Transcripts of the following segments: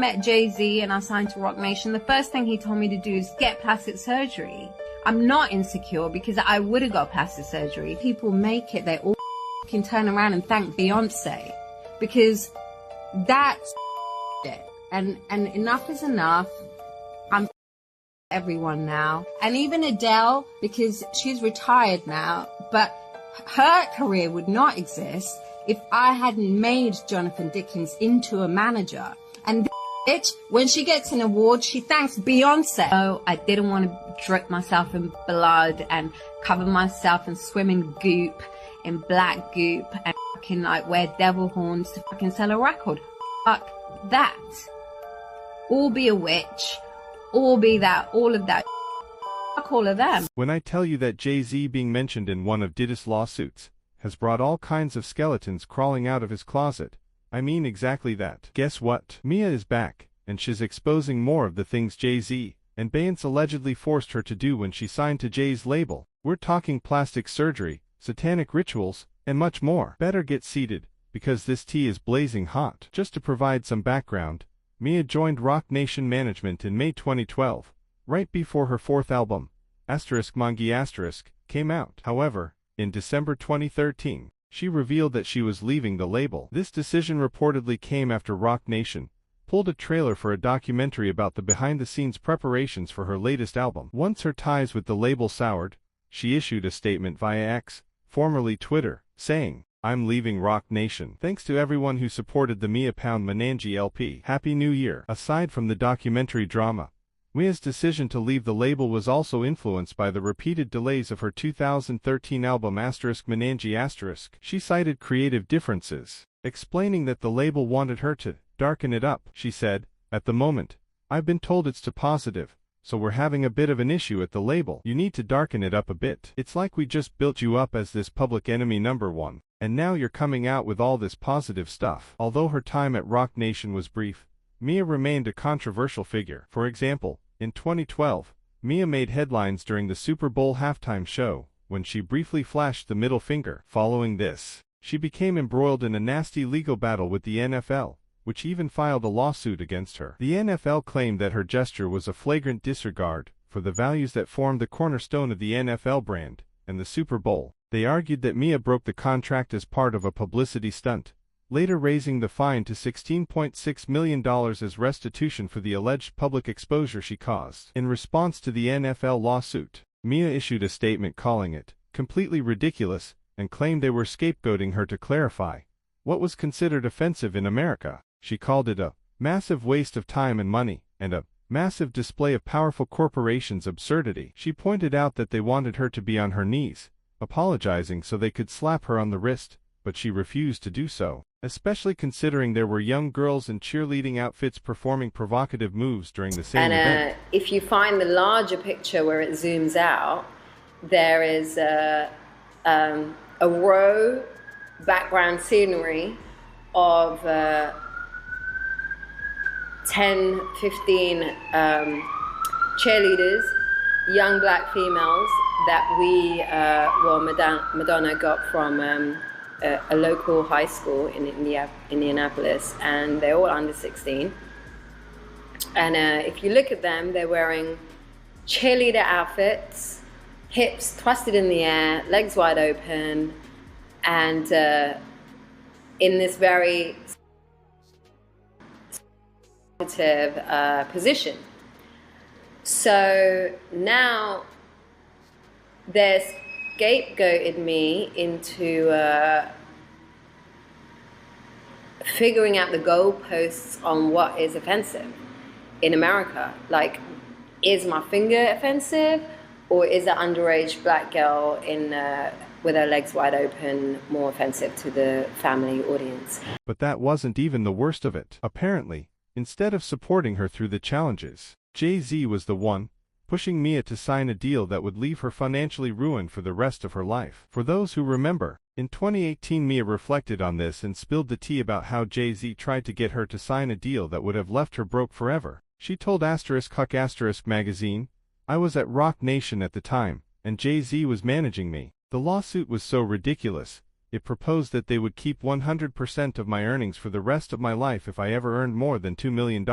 met Jay Z and I signed to Rock Nation, the first thing he told me to do is get plastic surgery. I'm not insecure because I would have got plastic surgery. People make it, they all can turn around and thank Beyonce because that's it. And enough is enough. I'm everyone now. And even Adele, because she's retired now, but her career would not exist if I hadn't made Jonathan Dickens into a manager. And bitch, when she gets an award, she thanks Beyonce. So I didn't want to drip myself in blood and cover myself and swim in goop, in black goop, and fucking like wear devil horns to fucking sell a record. Fuck that. Or be a witch, or be that, all of that. Fuck all of them. When I tell you that Jay Z being mentioned in one of Diddy's lawsuits has brought all kinds of skeletons crawling out of his closet, I mean exactly that. Guess what? M.I.A. is back, and she's exposing more of the things Jay Z and Beyonce allegedly forced her to do when she signed to Jay's label. We're talking plastic surgery, satanic rituals, and much more. Better get seated, because this tea is blazing hot. Just to provide some background, M.I.A. joined Roc Nation management in May 2012, right before her fourth album, *M.I.A, came out. However, in December 2013, she revealed that she was leaving the label. This decision reportedly came after Roc Nation pulled a trailer for a documentary about the behind-the-scenes preparations for her latest album. Once her ties with the label soured, she issued a statement via X, formerly Twitter, saying, "I'm leaving Roc Nation. Thanks to everyone who supported the M.I.A Pound Mananji LP. Happy New Year." Aside from the documentary drama, M.I.A.'s decision to leave the label was also influenced by the repeated delays of her 2013 album *Mananji*. She cited creative differences, explaining that the label wanted her to darken it up. She said, "At the moment, I've been told it's too positive, so we're having a bit of an issue at the label. You need to darken it up a bit. It's like we just built you up as this public enemy #1, and now you're coming out with all this positive stuff." Although her time at Roc Nation was brief, M.I.A remained a controversial figure. For example, in 2012, M.I.A made headlines during the Super Bowl halftime show, when she briefly flashed the middle finger. Following this, she became embroiled in a nasty legal battle with the NFL, which even filed a lawsuit against her. The NFL claimed that her gesture was a flagrant disregard for the values that formed the cornerstone of the NFL brand and the Super Bowl. They argued that M.I.A broke the contract as part of a publicity stunt, later raising the fine to $16.6 million as restitution for the alleged public exposure she caused. In response to the NFL lawsuit, M.I.A issued a statement calling it completely ridiculous and claimed they were scapegoating her to clarify what was considered offensive in America. She called it a massive waste of time and money and a massive display of powerful corporations' absurdity. She pointed out that they wanted her to be on her knees, apologizing so they could slap her on the wrist, but she refused to do so, especially considering there were young girls in cheerleading outfits performing provocative moves during the same event. If you find the larger picture where it zooms out, there is a row background scenery of 10, 15 cheerleaders, young black females that Madonna got from a local high school in Indianapolis, and they're all under 16. And if you look at them, they're wearing cheerleader outfits, hips twisted in the air, legs wide open, and in this very position. So now they're scapegoated me into figuring out the goalposts on what is offensive in America. Like, is my finger offensive, or is an underage black girl with her legs wide open more offensive to the family audience? But that wasn't even the worst of it. Apparently, instead of supporting her through the challenges, Jay Z was the one pushing M.I.A to sign a deal that would leave her financially ruined for the rest of her life. For those who remember, in 2018 M.I.A reflected on this and spilled the tea about how Jay Z tried to get her to sign a deal that would have left her broke forever. She told *Huck* magazine, "I was at Roc Nation at the time, and Jay Z was managing me. The lawsuit was so ridiculous, it proposed that they would keep 100% of my earnings for the rest of my life if I ever earned more than $2 million.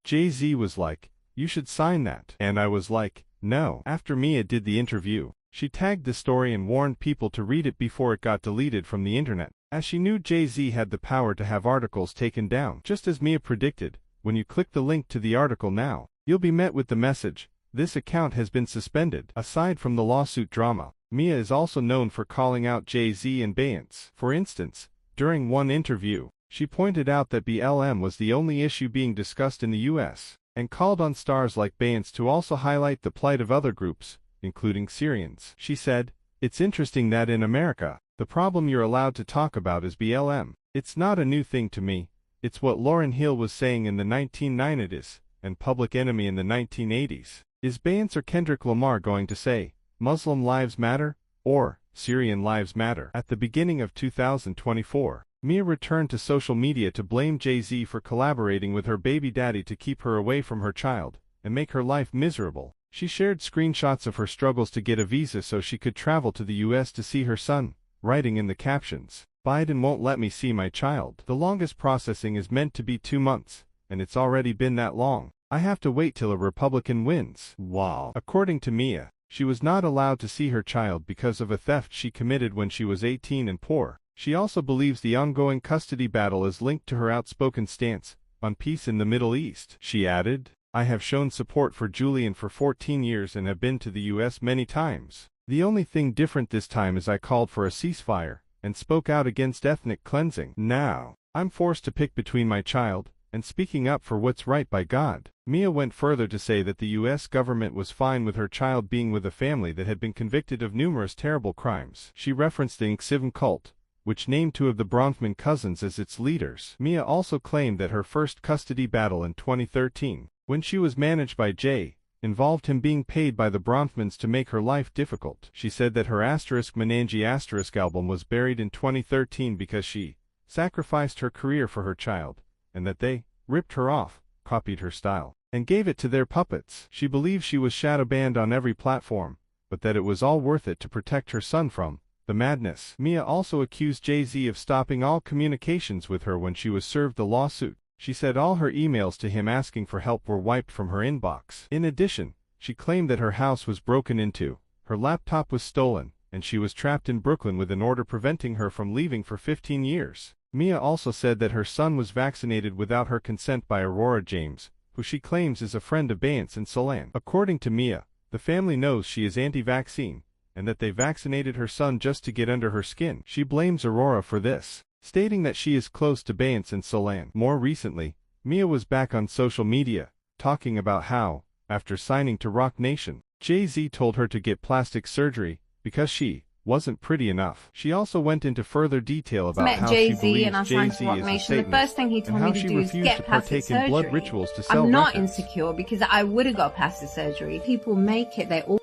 Jay Z was like, "You should sign that." And I was like, "No." After M.I.A did the interview, she tagged the story and warned people to read it before it got deleted from the internet, as she knew Jay Z had the power to have articles taken down. Just as M.I.A predicted, when you click the link to the article now, you'll be met with the message, "This account has been suspended." Aside from the lawsuit drama, M.I.A is also known for calling out Jay Z and Beyonce. For instance, during one interview, she pointed out that BLM was the only issue being discussed in the U.S., and called on stars like Beyonce to also highlight the plight of other groups, including Syrians. She said, "It's interesting that in America, the problem you're allowed to talk about is BLM. It's not a new thing to me. It's what Lauryn Hill was saying in the 1990s, and Public Enemy in the 1980s. Is Beyonce or Kendrick Lamar going to say, 'Muslim lives matter,' or 'Syrian lives matter'?" At the beginning of 2024, M.I.A returned to social media to blame Jay Z for collaborating with her baby daddy to keep her away from her child and make her life miserable. She shared screenshots of her struggles to get a visa so she could travel to the U.S. to see her son, writing in the captions, "Biden won't let me see my child. The longest processing is meant to be 2 months, and it's already been that long. I have to wait till a Republican wins." Wow. According to M.I.A, she was not allowed to see her child because of a theft she committed when she was 18 and poor. She also believes the ongoing custody battle is linked to her outspoken stance on peace in the Middle East. She added, "I have shown support for Julian for 14 years and have been to the U.S. many times. The only thing different this time is I called for a ceasefire and spoke out against ethnic cleansing. Now, I'm forced to pick between my child and speaking up for what's right by God." M.I.A went further to say that the U.S. government was fine with her child being with a family that had been convicted of numerous terrible crimes. She referenced the M.I.A cult, which named 2 of the Bronfman cousins as its leaders. M.I.A also claimed that her first custody battle in 2013, when she was managed by Jay, involved him being paid by the Bronfmans to make her life difficult. She said that her Menange album was buried in 2013 because she sacrificed her career for her child, and that they ripped her off, copied her style, and gave it to their puppets. She believes she was shadow banned on every platform, but that it was all worth it to protect her son from the madness. M.I.A also accused Jay Z of stopping all communications with her when she was served the lawsuit. She said all her emails to him asking for help were wiped from her inbox. In addition, she claimed that her house was broken into, her laptop was stolen, and she was trapped in Brooklyn with an order preventing her from leaving for 15 years. M.I.A also said that her son was vaccinated without her consent by Aurora James, who she claims is a friend of Beyonce and Solange. According to M.I.A, the family knows she is anti-vaccine, and that they vaccinated her son just to get under her skin. She blames Aurora for this, stating that she is close to Beyonce and Solange. More recently, M.I.A was back on social media, talking about how, after signing to Roc Nation, Jay Z told her to get plastic surgery because she wasn't pretty enough. She also went into further detail about how she believes Jay Z is a Satanist, the first thing he told me to do is get plastic surgery. In blood rituals to sell I'm not records. Insecure because I would have got plastic surgery. People make it, they all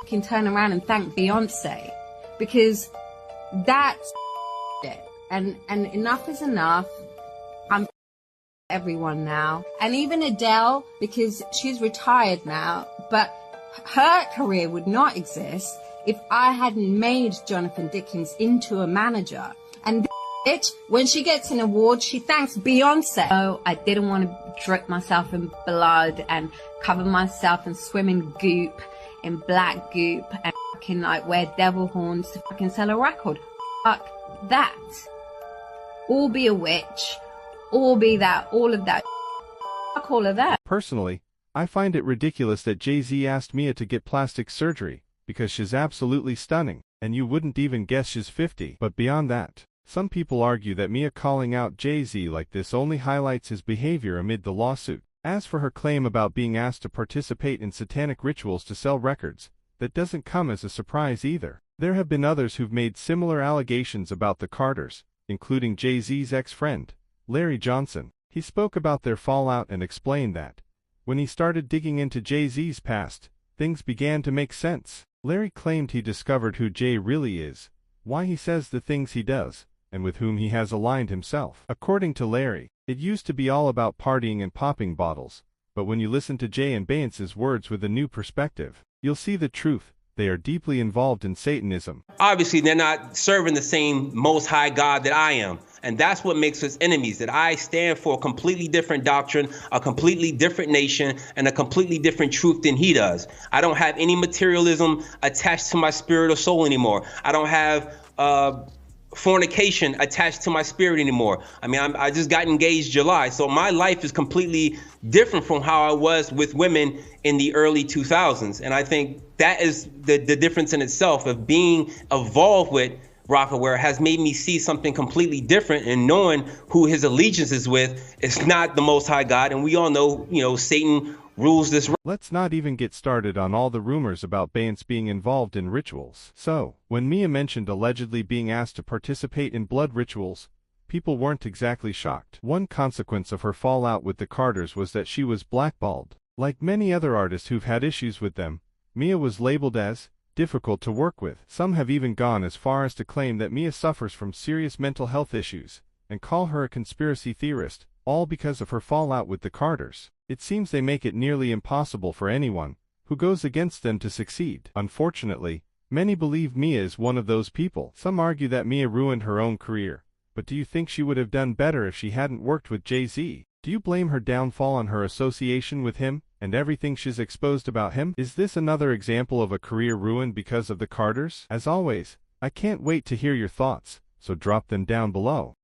can turn around and thank Beyonce because that's it. And enough is enough. I'm everyone now, and even Adele, because she's retired now, but her career would not exist if I hadn't made Jonathan Dickens into a manager. And bitch, when she gets an award, she thanks Beyonce. So I didn't want to drip myself in blood and cover myself and swim in goop, in black goop, and fucking like wear devil horns to fucking sell a record. Fuck that. Or be a witch, or be that, all of that. Fuck all of that. Personally, I find it ridiculous that Jay Z asked M.I.A to get plastic surgery, because she's absolutely stunning, and you wouldn't even guess she's 50. But beyond that, some people argue that M.I.A calling out Jay Z like this only highlights his behavior amid the lawsuit. As for her claim about being asked to participate in satanic rituals to sell records, that doesn't come as a surprise either. There have been others who've made similar allegations about the Carters, including Jay Z's ex-friend, Larry Johnson. He spoke about their fallout and explained that, when he started digging into Jay Z's past, things began to make sense. Larry claimed he discovered who Jay really is, why he says the things he does, and with whom he has aligned himself. According to Larry, it used to be all about partying and popping bottles, but when you listen to Jay and Beyonce's words with a new perspective, you'll see the truth, they are deeply involved in Satanism. Obviously, they're not serving the same Most High God that I am. And that's what makes us enemies, that I stand for a completely different doctrine, a completely different nation, and a completely different truth than he does. I don't have any materialism attached to my spirit or soul anymore. I don't have fornication attached to my spirit anymore. I mean, I just got engaged July, so my life is completely different from how I was with women in the early 2000s. And I think that is the difference in itself of being involved with Rockaware has made me see something completely different, and knowing who his allegiance is with is not the Most High God. And we all know, Satan rules this. Let's not even get started on all the rumors about Beyonce being involved in rituals. So, when M.I.A mentioned allegedly being asked to participate in blood rituals, people weren't exactly shocked. One consequence of her fallout with the Carters was that she was blackballed. Like many other artists who've had issues with them, M.I.A was labeled as difficult to work with. Some have even gone as far as to claim that M.I.A suffers from serious mental health issues, and call her a conspiracy theorist, all because of her fallout with the Carters. It seems they make it nearly impossible for anyone who goes against them to succeed. Unfortunately, many believe M.I.A is one of those people. Some argue that M.I.A ruined her own career, but do you think she would have done better if she hadn't worked with Jay Z? Do you blame her downfall on her association with him and everything she's exposed about him? Is this another example of a career ruined because of the Carters? As always, I can't wait to hear your thoughts, so drop them down below.